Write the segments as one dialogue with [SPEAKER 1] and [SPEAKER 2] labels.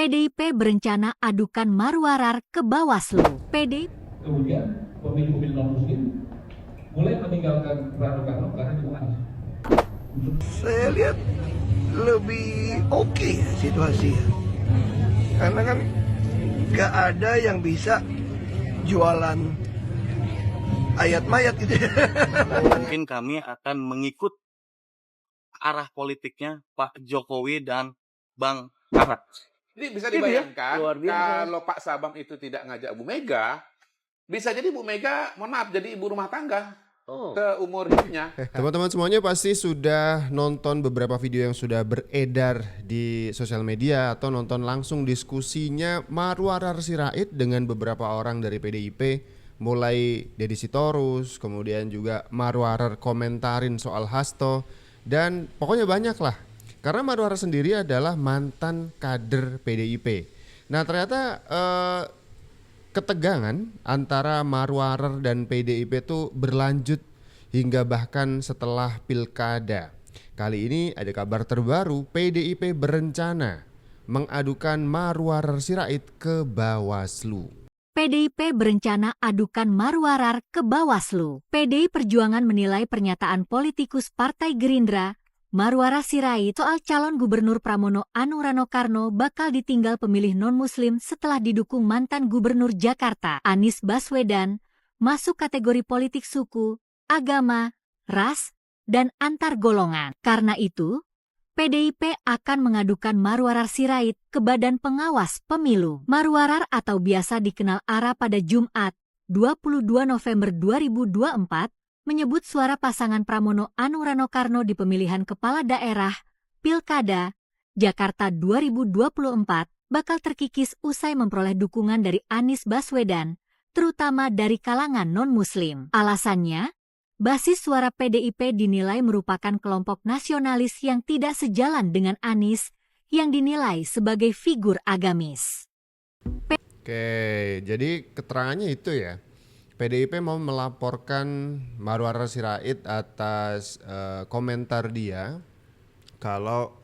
[SPEAKER 1] PDIP berencana adukan Marwarar ke Bawaslu.
[SPEAKER 2] Kemudian pemilih-pemilih non-muslim mulai meninggalkan Rano karena dukungan.
[SPEAKER 3] Saya lihat lebih oke situasinya, karena kan gak ada yang bisa jualan ayat mayat gitu.
[SPEAKER 4] Mungkin kami akan mengikut arah politiknya Pak Jokowi dan Bang Karna.
[SPEAKER 5] Jadi bisa dibayangkan kalau Pak Sabang itu tidak ngajak Bu Mega, bisa jadi Bu Mega, mohon maaf, jadi ibu rumah tangga ke umur hidupnya.
[SPEAKER 6] Teman-teman semuanya pasti sudah nonton beberapa video yang sudah beredar di sosial media atau nonton langsung diskusinya Marwarar Sirait dengan beberapa orang dari PDIP, mulai Deddy Sitorus, kemudian juga Marwarar komentarin soal Hasto, dan pokoknya banyak lah. Karena Marwarar sendiri adalah mantan kader PDIP. Nah ternyata ketegangan antara Marwarar dan PDIP itu berlanjut hingga bahkan setelah pilkada. Kali ini ada kabar terbaru, PDIP berencana mengadukan Marwarar Sirait ke Bawaslu.
[SPEAKER 1] PDIP berencana adukan Marwarar ke Bawaslu. PDI Perjuangan menilai pernyataan politikus Partai Gerindra Marwarar Sirait soal calon gubernur Pramono Anung Rano Karno bakal ditinggal pemilih non-muslim setelah didukung mantan gubernur Jakarta Anies Baswedan masuk kategori politik suku, agama, ras, dan antar golongan. Karena itu, PDIP akan mengadukan Marwarar Sirait ke Badan Pengawas Pemilu. Marwarar atau biasa dikenal ARA pada Jumat 22 November 2024 menyebut suara pasangan Pramono Anung Rano Karno di pemilihan kepala daerah Pilkada Jakarta 2024 bakal terkikis usai memperoleh dukungan dari Anies Baswedan, terutama dari kalangan non-muslim. Alasannya, basis suara PDIP dinilai merupakan kelompok nasionalis yang tidak sejalan dengan Anies yang dinilai sebagai figur agamis.
[SPEAKER 6] Oke, jadi keterangannya itu ya. PDIP mau melaporkan Marwarar Sirait atas komentar dia kalau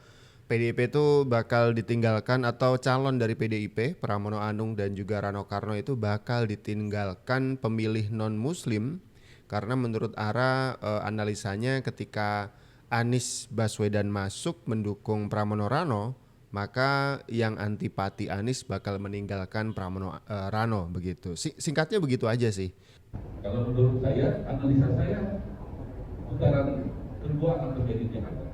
[SPEAKER 6] PDIP itu bakal ditinggalkan atau calon dari PDIP Pramono Anung dan juga Rano Karno itu bakal ditinggalkan pemilih non-muslim karena menurut ARA analisanya ketika Anies Baswedan masuk mendukung Pramono Rano, maka yang antipati Anies bakal meninggalkan Pramono Rano begitu. Singkatnya begitu aja sih.
[SPEAKER 2] Kalau menurut saya, analisa saya, putaran kedua akan terjadi di Jakarta.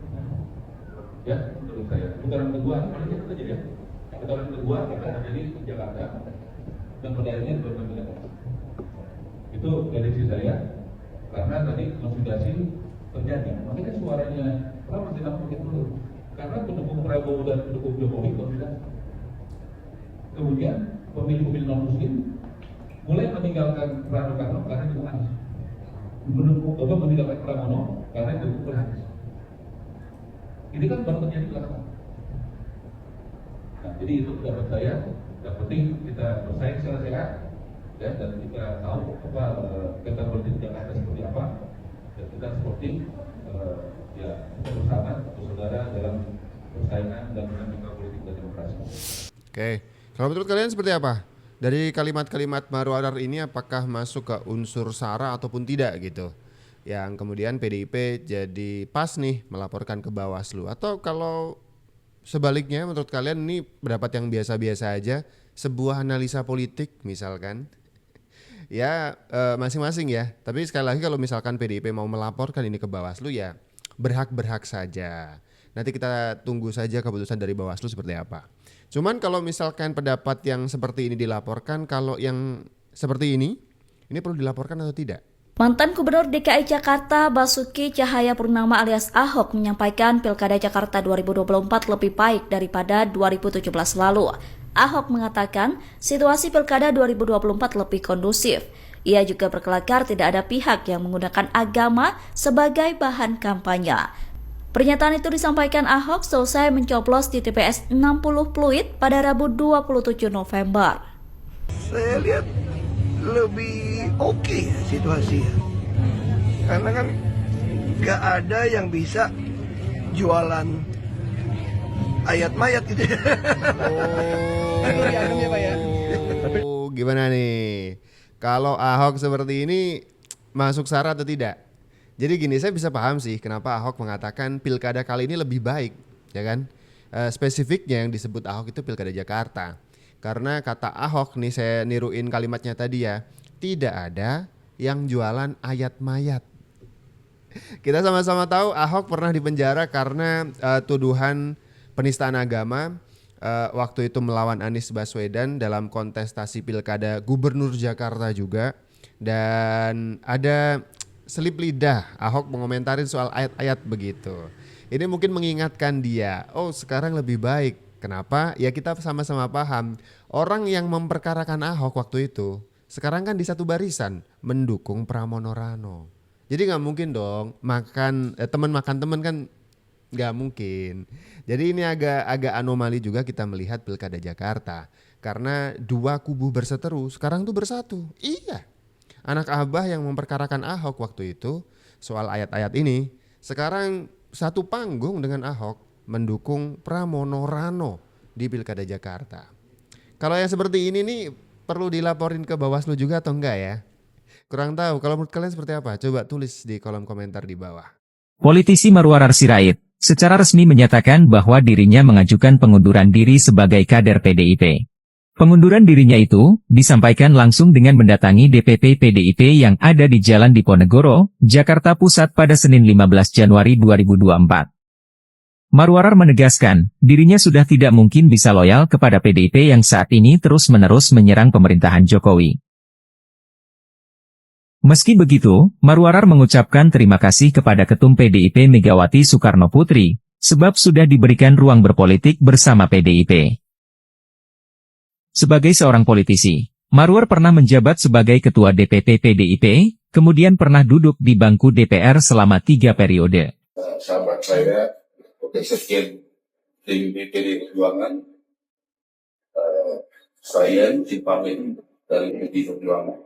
[SPEAKER 2] Ya, menurut saya, putaran kedua paling cepat aja ya. Putaran kedua akan terjadi di Jakarta dan pada akhirnya di Jakarta. Itu prediksi saya, karena tadi konsolidasi terjadi. Makanya suaranya Prabowo tidak mungkin turun. Karena pendukung Prabowo dan pendukung Jokowi konsolidasi. Kemudian pemilih-pemilih non-muslim mulai meninggalkan Rano Karno karena dukungan. Meninggalkan Pramono karena dukung Anies. Ini kan baru terjadi belakangan. Nah, jadi itu pendapat saya. Yang penting kita bersaing secara sehat, ya, dan kita tahu apa peta politik Jakarta seperti apa, dan kita seperti ya bersama saudara dalam persaingan dan dinamika politik dan demokrasi.
[SPEAKER 6] Oke, kalau menurut kalian seperti apa? Dari kalimat-kalimat Marwarar ini apakah masuk ke unsur SARA ataupun tidak gitu? Yang kemudian PDIP jadi pas nih melaporkan ke Bawaslu. Atau kalau sebaliknya menurut kalian ini pendapat yang biasa-biasa aja, sebuah analisa politik misalkan. Ya masing-masing ya. Tapi sekali lagi kalau misalkan PDIP mau melaporkan ini ke Bawaslu ya berhak-berhak saja. Nanti kita tunggu saja keputusan dari Bawaslu seperti apa. Cuman kalau misalkan pendapat yang seperti ini dilaporkan, kalau yang seperti ini perlu dilaporkan atau tidak?
[SPEAKER 7] Mantan Gubernur DKI Jakarta Basuki Cahayapurnama alias Ahok menyampaikan Pilkada Jakarta 2024 lebih baik daripada 2017 lalu. Ahok mengatakan situasi Pilkada 2024 lebih kondusif. Ia juga berkelakar tidak ada pihak yang menggunakan agama sebagai bahan kampanye. Pernyataan itu disampaikan Ahok selesai mencoblos di TPS 60 Pluit pada Rabu 27 November.
[SPEAKER 3] Saya lihat lebih oke situasinya, karena kan gak ada yang bisa jualan ayat mayat gitu.
[SPEAKER 6] Gimana nih? Kalau Ahok seperti ini masuk SARA atau tidak? Jadi gini, saya bisa paham sih kenapa Ahok mengatakan pilkada kali ini lebih baik, ya kan? Spesifiknya yang disebut Ahok itu pilkada Jakarta. Karena kata Ahok nih, saya niruin kalimatnya tadi ya, tidak ada yang jualan ayat mayat. Kita sama-sama tahu Ahok pernah dipenjara karena tuduhan penistaan agama waktu itu melawan Anies Baswedan dalam kontestasi pilkada gubernur Jakarta juga. Dan ada selip lidah Ahok mengomentarin soal ayat-ayat begitu. Ini mungkin mengingatkan dia, oh sekarang lebih baik. Kenapa? Ya kita sama-sama paham, orang yang memperkarakan Ahok waktu itu sekarang kan di satu barisan mendukung Pramono Rano. Jadi nggak mungkin dong teman makan teman kan, nggak mungkin. Jadi ini agak anomali juga kita melihat pilkada Jakarta karena dua kubu berseteru sekarang tuh bersatu. Iya, anak abah yang memperkarakan Ahok waktu itu soal ayat-ayat ini sekarang satu panggung dengan Ahok mendukung Pramono Rano di pilkada Jakarta. Kalau yang seperti ini nih perlu dilaporin ke Bawaslu juga atau enggak ya? Kurang tahu. Kalau menurut kalian seperti apa? Coba tulis di kolom komentar di bawah.
[SPEAKER 8] Politisi Marwarar Sirait secara resmi menyatakan bahwa dirinya mengajukan pengunduran diri sebagai kader PDIP. Pengunduran dirinya itu disampaikan langsung dengan mendatangi DPP PDIP yang ada di Jalan Diponegoro, Jakarta Pusat pada Senin 15 Januari 2024. Marwarar menegaskan, dirinya sudah tidak mungkin bisa loyal kepada PDIP yang saat ini terus-menerus menyerang pemerintahan Jokowi. Meski begitu, Marwarar mengucapkan terima kasih kepada Ketum PDIP Megawati Soekarno Putri, sebab sudah diberikan ruang berpolitik bersama PDIP. Sebagai seorang politisi, Marwar pernah menjabat sebagai Ketua DPP PDIP, kemudian pernah duduk di bangku DPR selama 3 periode.
[SPEAKER 9] Sahabat saya, Sekjen tim PDI Perjuangan, saya dipamin dari PDI Perjuangan.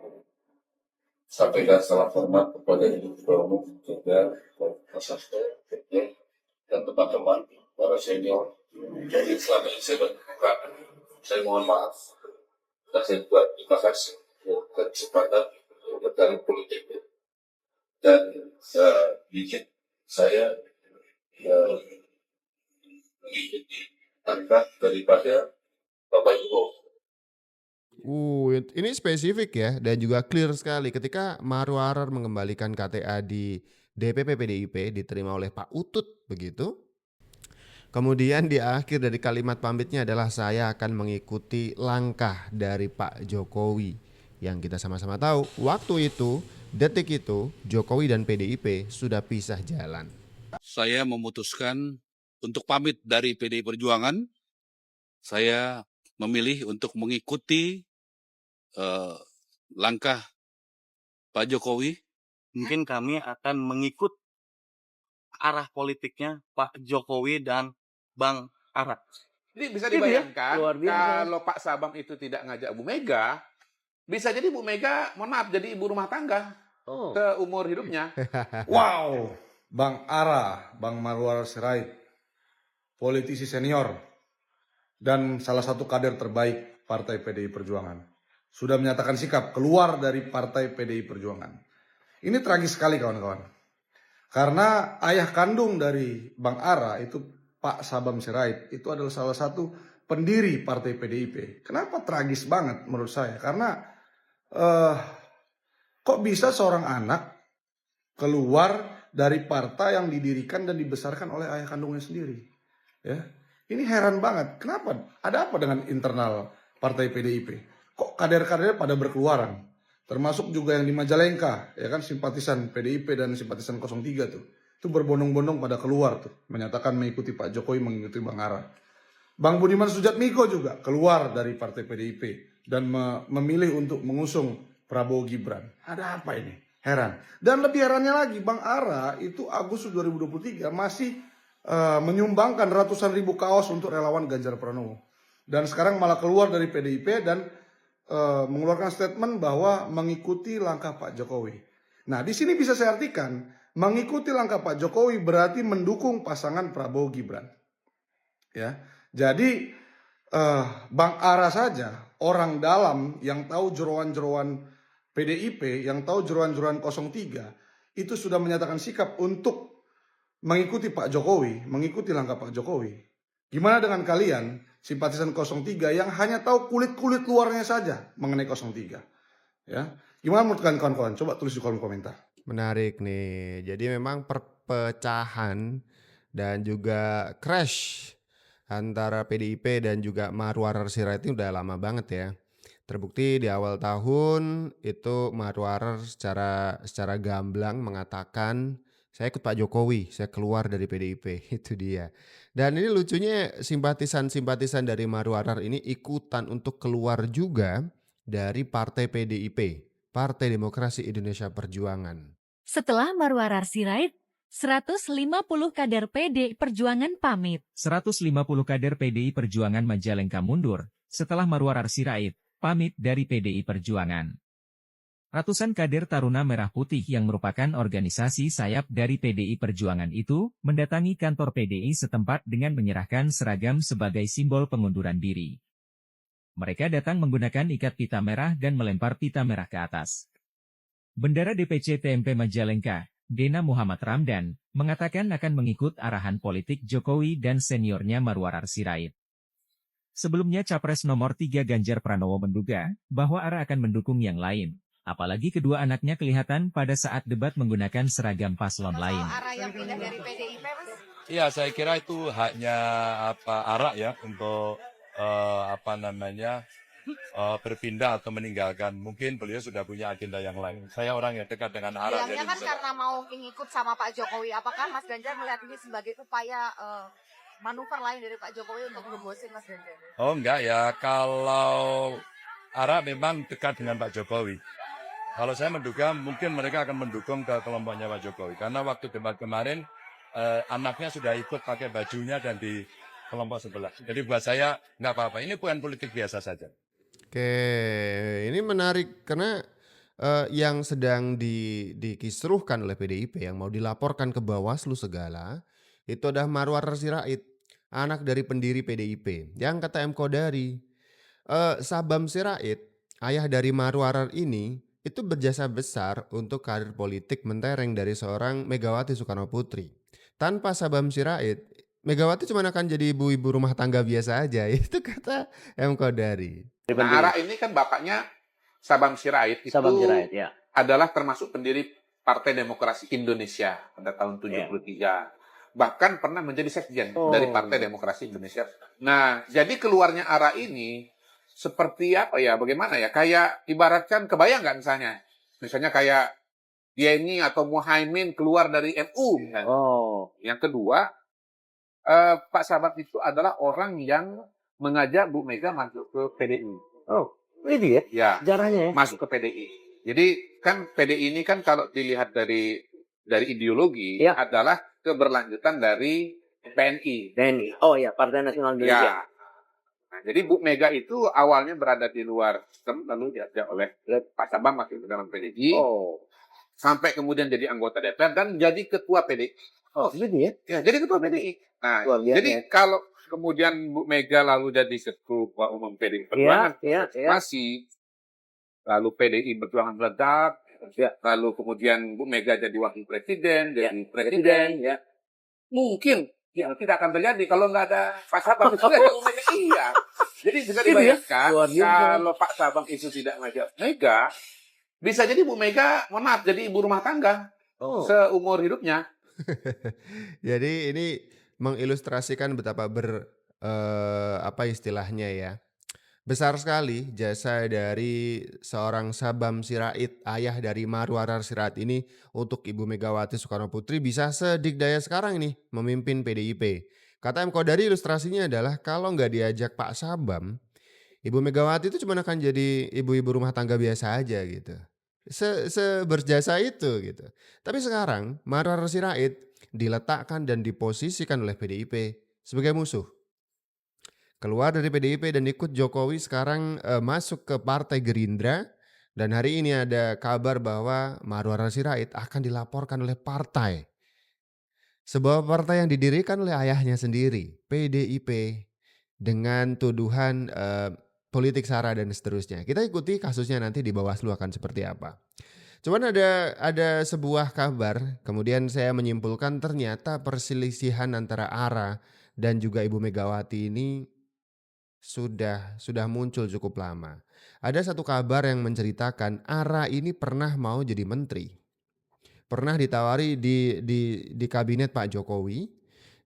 [SPEAKER 9] Sampaikan salam hormat kepada Ibu Ketua Umum juga dan teman-teman para senior. Jadi selama ini saya berterima, saya mohon maaf dan saya buat terima kasih kecepatan berjalan politik dan bikin saya mengikuti langkah daripada Bapak Ibu.
[SPEAKER 6] Ini spesifik ya dan juga clear sekali ketika Marwarar mengembalikan KTA di DPP PDIP diterima oleh Pak Utut begitu. Kemudian di akhir dari kalimat pamitnya adalah saya akan mengikuti langkah dari Pak Jokowi. Yang kita sama-sama tahu waktu itu, detik itu Jokowi dan PDIP sudah pisah jalan.
[SPEAKER 10] Saya memutuskan untuk pamit dari PDI Perjuangan. Saya memilih untuk mengikuti langkah Pak Jokowi.
[SPEAKER 4] Mungkin kami akan mengikut arah politiknya Pak Jokowi dan Bang Ara.
[SPEAKER 5] Jadi bisa dibayangkan kalau Pak Sabam itu tidak ngajak Bu Mega, bisa jadi Bu Mega, mohon maaf, jadi ibu rumah tangga seumur hidupnya.
[SPEAKER 11] Wow, Bang Ara, Bang Marwarar Sirait, politisi senior dan salah satu kader terbaik Partai PDI Perjuangan, sudah menyatakan sikap keluar dari Partai PDI Perjuangan. Ini tragis sekali kawan-kawan. Karena ayah kandung dari Bang Ara itu Pak Sabam Sirait itu adalah salah satu pendiri Partai PDIP. Kenapa tragis banget menurut saya? Karena kok bisa seorang anak keluar dari partai yang didirikan dan dibesarkan oleh ayah kandungnya sendiri? Ya, ini heran banget. Kenapa? Ada apa dengan internal Partai PDIP? Kok kader-kadernya pada berkeluaran? Termasuk juga yang di Majalengka, ya kan, simpatisan PDIP dan simpatisan 03 tuh. Itu berbondong-bondong pada keluar tuh, menyatakan mengikuti Pak Jokowi, mengikuti Bang Ara. Bang Budiman Sujatmiko juga keluar dari Partai PDIP dan memilih untuk mengusung Prabowo Gibran. Ada apa ini? Heran. Dan lebih herannya lagi, Bang Ara itu Agustus 2023 masih menyumbangkan ratusan ribu kaos untuk relawan Ganjar Pranowo. Dan sekarang malah keluar dari PDIP dan mengeluarkan statement bahwa mengikuti langkah Pak Jokowi. Nah, di sini bisa saya artikan, mengikuti langkah Pak Jokowi berarti mendukung pasangan Prabowo Gibran. Ya. Jadi Bang Ara saja, orang dalam yang tahu jeroan-jeroan PDIP, yang tahu jeroan-jeroan 03, itu sudah menyatakan sikap untuk mengikuti Pak Jokowi, mengikuti langkah Pak Jokowi. Gimana dengan kalian, simpatisan 03 yang hanya tahu kulit-kulit luarnya saja mengenai 03? Ya, gimana menurut kalian kawan-kawan? Coba tulis di kolom komentar.
[SPEAKER 6] Menarik nih. Jadi memang perpecahan dan juga crash antara PDIP dan juga Marwarar Sirait ini udah lama banget ya. Terbukti di awal tahun itu Marwarar secara gamblang mengatakan saya ikut Pak Jokowi, saya keluar dari PDIP. Itu dia. Dan ini lucunya simpatisan-simpatisan dari Marwarar ini ikutan untuk keluar juga dari partai PDIP, Partai Demokrasi Indonesia Perjuangan.
[SPEAKER 1] Setelah Marwarar Sirait, 150 kader PD Perjuangan pamit.
[SPEAKER 8] 150 kader PDI Perjuangan Majalengka mundur setelah Marwarar Sirait pamit dari PDI Perjuangan. Ratusan kader Taruna Merah Putih yang merupakan organisasi sayap dari PDI Perjuangan itu mendatangi kantor PDI setempat dengan menyerahkan seragam sebagai simbol pengunduran diri. Mereka datang menggunakan ikat pita merah dan melempar pita merah ke atas. Bendara DPC TMP Majalengka, Dena Muhammad Ramdan, mengatakan akan mengikut arahan politik Jokowi dan seniornya Marwarar Sirait. Sebelumnya Capres nomor 3 Ganjar Pranowo menduga bahwa Ara akan mendukung yang lain, apalagi kedua anaknya kelihatan pada saat debat menggunakan seragam paslon lain.
[SPEAKER 12] Ara yang pindah dari PDIP, Mas?
[SPEAKER 13] Iya, saya kira itu haknya Ara ya untuk berpindah atau meninggalkan. Mungkin beliau sudah punya agenda yang lain. Saya orang yang dekat dengan Ara.
[SPEAKER 12] Bilangnya kan karena mau mengikut sama Pak Jokowi. Apakah Mas Ganjar melihat ini sebagai upaya manuver lain dari Pak Jokowi untuk ngebosin Mas Ganjar?
[SPEAKER 13] Oh enggak ya, kalau Ara memang dekat dengan Pak Jokowi. Kalau saya menduga mungkin mereka akan mendukung ke kelompoknya Pak Jokowi. Karena waktu debat kemarin anaknya sudah ikut pakai bajunya dan di kelompok sebelah. Jadi buat saya nggak apa-apa. Ini bukan politik biasa saja.
[SPEAKER 6] Oke, ini menarik karena yang sedang dikisruhkan oleh PDIP yang mau dilaporkan ke Bawaslu segala itu adalah Marwarar Sirait, anak dari pendiri PDIP. Yang kata M. Kodari, Sabam Sirait, ayah dari Marwarar ini itu berjasa besar untuk karir politik mentereng dari seorang Megawati Soekarno Putri. Tanpa Sabam Sirait, Megawati cuma akan jadi ibu-ibu rumah tangga biasa aja. Itu kata M. Kodari.
[SPEAKER 5] Nah, Ara ini kan bapaknya Sabam Sirait itu
[SPEAKER 14] ya.
[SPEAKER 5] adalah termasuk pendiri Partai Demokrasi Indonesia pada tahun 73. Bahkan pernah menjadi sekjen dari Partai Demokrasi Indonesia. Nah, jadi keluarnya Ara ini seperti apa ya, bagaimana ya, kayak ibaratkan, kebayang nggak misalnya kayak Yeni atau Muhaimin keluar dari NU. Yang kedua, Pak Sabam itu adalah orang yang mengajak Bu Mega masuk ke PDI.
[SPEAKER 14] Oh, ini ya?
[SPEAKER 5] Ya,
[SPEAKER 14] Sejarahnya ya?
[SPEAKER 5] masuk ke PDI. Jadi kan PDI ini kan kalau dilihat dari ideologi adalah keberlanjutan dari PNI.
[SPEAKER 14] Oh ya, Partai Nasional Indonesia.
[SPEAKER 5] Ya. Nah, jadi Bu Mega itu awalnya berada di luar sistem, lalu diajak oleh Pak Sabam masuk ke dalam PDI. Sampai kemudian jadi anggota DPR dan jadi ketua PDI.
[SPEAKER 14] Oh, gitu ya?
[SPEAKER 5] Ya, jadi ketua PDI. Nah, jadi kalau kemudian Bu Mega lalu jadi ketua umum PDI Perjuangan, masih lalu PDI Perjuangan meledak, lalu kemudian Bu Mega jadi wakil presiden, jadi presiden, mungkin yang tidak akan terjadi kalau nggak ada Pak Sabang itu Bu Mega. Iya. Jadi bisa dibayangkan kalau Pak Sabang itu tidak ngajak Mega, bisa jadi Bu Mega, mohon maaf, jadi ibu rumah tangga seumur hidupnya.
[SPEAKER 6] Jadi ini mengilustrasikan betapa apa istilahnya ya, besar sekali jasa dari seorang Sabam Sirait, ayah dari Marwarar Sirait ini untuk Ibu Megawati Soekarno Putri bisa sedikdaya sekarang ini memimpin PDIP. Kata M. Kodari ilustrasinya adalah kalau nggak diajak Pak Sabam, Ibu Megawati itu cuma akan jadi ibu-ibu rumah tangga biasa aja gitu. Seberjasa itu gitu. Tapi sekarang Marwarar Sirait diletakkan dan diposisikan oleh PDIP sebagai musuh. Keluar dari PDIP dan ikut Jokowi, sekarang masuk ke Partai Gerindra. Dan hari ini ada kabar bahwa Marwarar Sirait akan dilaporkan oleh partai. Sebuah partai yang didirikan oleh ayahnya sendiri, PDIP. dengan tuduhan politik sara dan seterusnya. Kita ikuti kasusnya nanti di Bawaslu akan seperti apa. Cuman ada sebuah kabar, kemudian saya menyimpulkan ternyata perselisihan antara ARA dan juga Ibu Megawati ini sudah muncul cukup lama. Ada satu kabar yang menceritakan ARA ini pernah mau jadi menteri. Pernah ditawari di kabinet Pak Jokowi,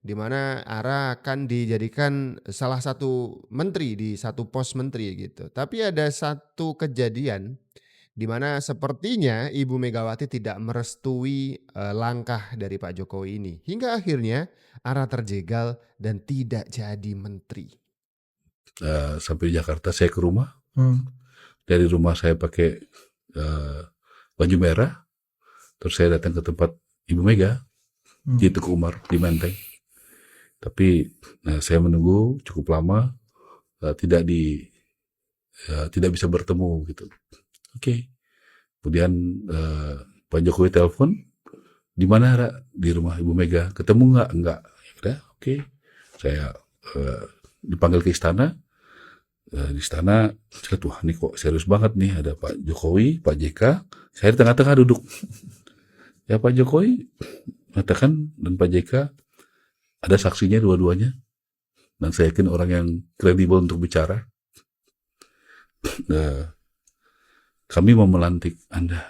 [SPEAKER 6] di mana ARA akan dijadikan salah satu menteri di satu pos menteri gitu. Tapi ada satu kejadian di mana sepertinya Ibu Megawati tidak merestui langkah dari Pak Jokowi ini. Hingga akhirnya ARA terjegal dan tidak jadi menteri.
[SPEAKER 10] Sampai di Jakarta saya ke rumah. Dari rumah saya pakai baju merah. Terus saya datang ke tempat Ibu Mega di Tuku Umar di Menteng. Tapi saya menunggu cukup lama, tidak bisa bertemu gitu. Oke. Kemudian Pak Jokowi telepon, di mana Ra? Di rumah Ibu Mega. Ketemu nggak? Enggak. Udah, oke. Saya dipanggil ke istana. Di istana, saya tuh ini kok serius banget nih, ada Pak Jokowi, Pak JK. Saya di tengah-tengah duduk. Ya Pak Jokowi mengatakan dan Pak JK ada saksinya dua-duanya. Dan saya yakin orang yang kredibel untuk bicara. Kami mau melantik Anda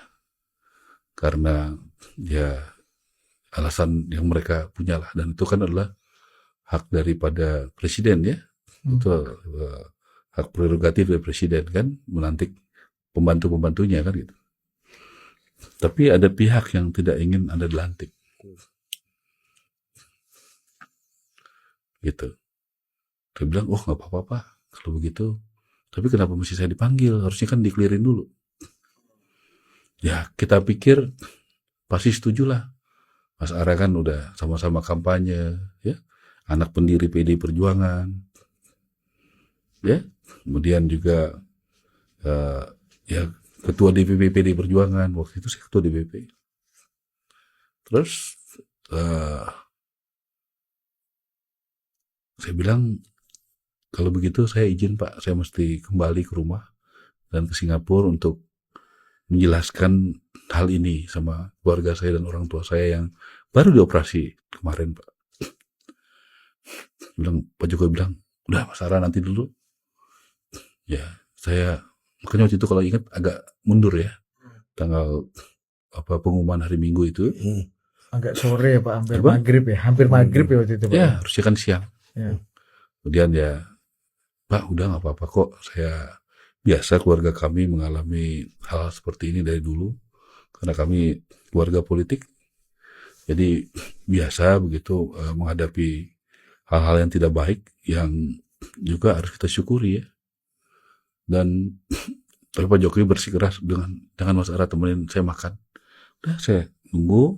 [SPEAKER 10] karena ya alasan yang mereka punyalah, dan itu kan adalah hak daripada presiden ya. Itu hak prerogatif dari presiden kan, melantik pembantu-pembantunya kan gitu. Tapi ada pihak yang tidak ingin Anda dilantik. Gitu. Dia bilang, oh nggak apa-apa Pak, kalau begitu. Tapi kenapa mesti saya dipanggil? Harusnya kan dikelirin dulu. Ya kita pikir pasti setujulah. Mas Ara kan udah sama-sama kampanye, ya, anak pendiri PD Perjuangan, ya, kemudian juga ya ketua DPP PD Perjuangan, waktu itu saya ketua DPP. Terus saya bilang, kalau begitu saya izin Pak, saya mesti kembali ke rumah dan ke Singapura untuk menjelaskan hal ini sama keluarga saya dan orang tua saya yang baru dioperasi kemarin Pak. Pak Jokowi bilang, udah Mas Ara nanti dulu. Ya, saya makanya waktu itu kalau ingat agak mundur ya, tanggal pengumuman hari Minggu itu.
[SPEAKER 15] Agak sore ya Pak, hampir maghrib ya, waktu itu Pak.
[SPEAKER 10] Ya, harusnya kan siang.
[SPEAKER 15] Ya.
[SPEAKER 10] Kemudian ya, Pak udah nggak apa-apa kok, saya biasa keluarga kami mengalami hal seperti ini dari dulu, karena kami keluarga politik, jadi biasa begitu menghadapi hal-hal yang tidak baik, yang juga harus kita syukuri ya. Dan tapi Pak Jokowi bersikeras dengan Mas Ara temenin saya makan. Udah saya nunggu,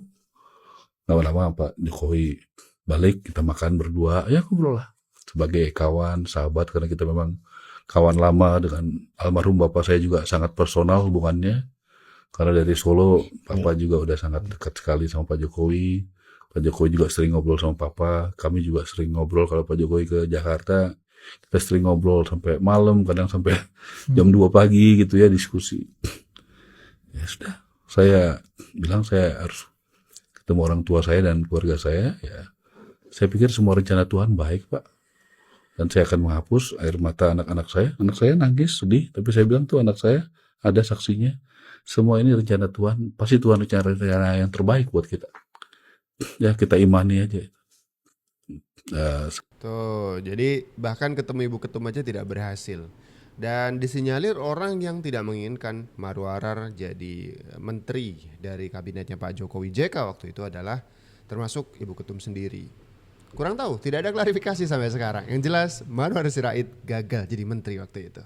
[SPEAKER 10] lama-lama Pak Jokowi balik, kita makan berdua, ya ngobrol lah sebagai kawan, sahabat, karena kita memang kawan lama. Dengan almarhum Bapak saya juga sangat personal hubungannya, karena dari Solo Papa juga udah sangat dekat sekali sama Pak Jokowi. Pak Jokowi juga sering ngobrol sama Papa, kami juga sering ngobrol. Kalau Pak Jokowi ke Jakarta, kita sering ngobrol sampai malam, kadang sampai jam 2 pagi gitu ya, diskusi. Ya sudah, saya bilang saya harus ketemu orang tua saya dan keluarga saya. Ya, saya pikir semua rencana Tuhan baik Pak, dan saya akan menghapus air mata anak-anak saya. Anak saya nangis, sedih, tapi saya bilang tuh anak saya ada saksinya. Semua ini rencana Tuhan, pasti Tuhan rencana yang terbaik buat kita. Ya kita imani aja.
[SPEAKER 6] Tuh, jadi bahkan ketemu Ibu Ketum aja tidak berhasil. Dan disinyalir orang yang tidak menginginkan Marwarar jadi menteri dari kabinetnya Pak Jokowi JK waktu itu adalah termasuk Ibu Ketum sendiri. Kurang tahu, tidak ada klarifikasi sampai sekarang. Yang jelas Marwarar Sirait gagal jadi menteri waktu itu.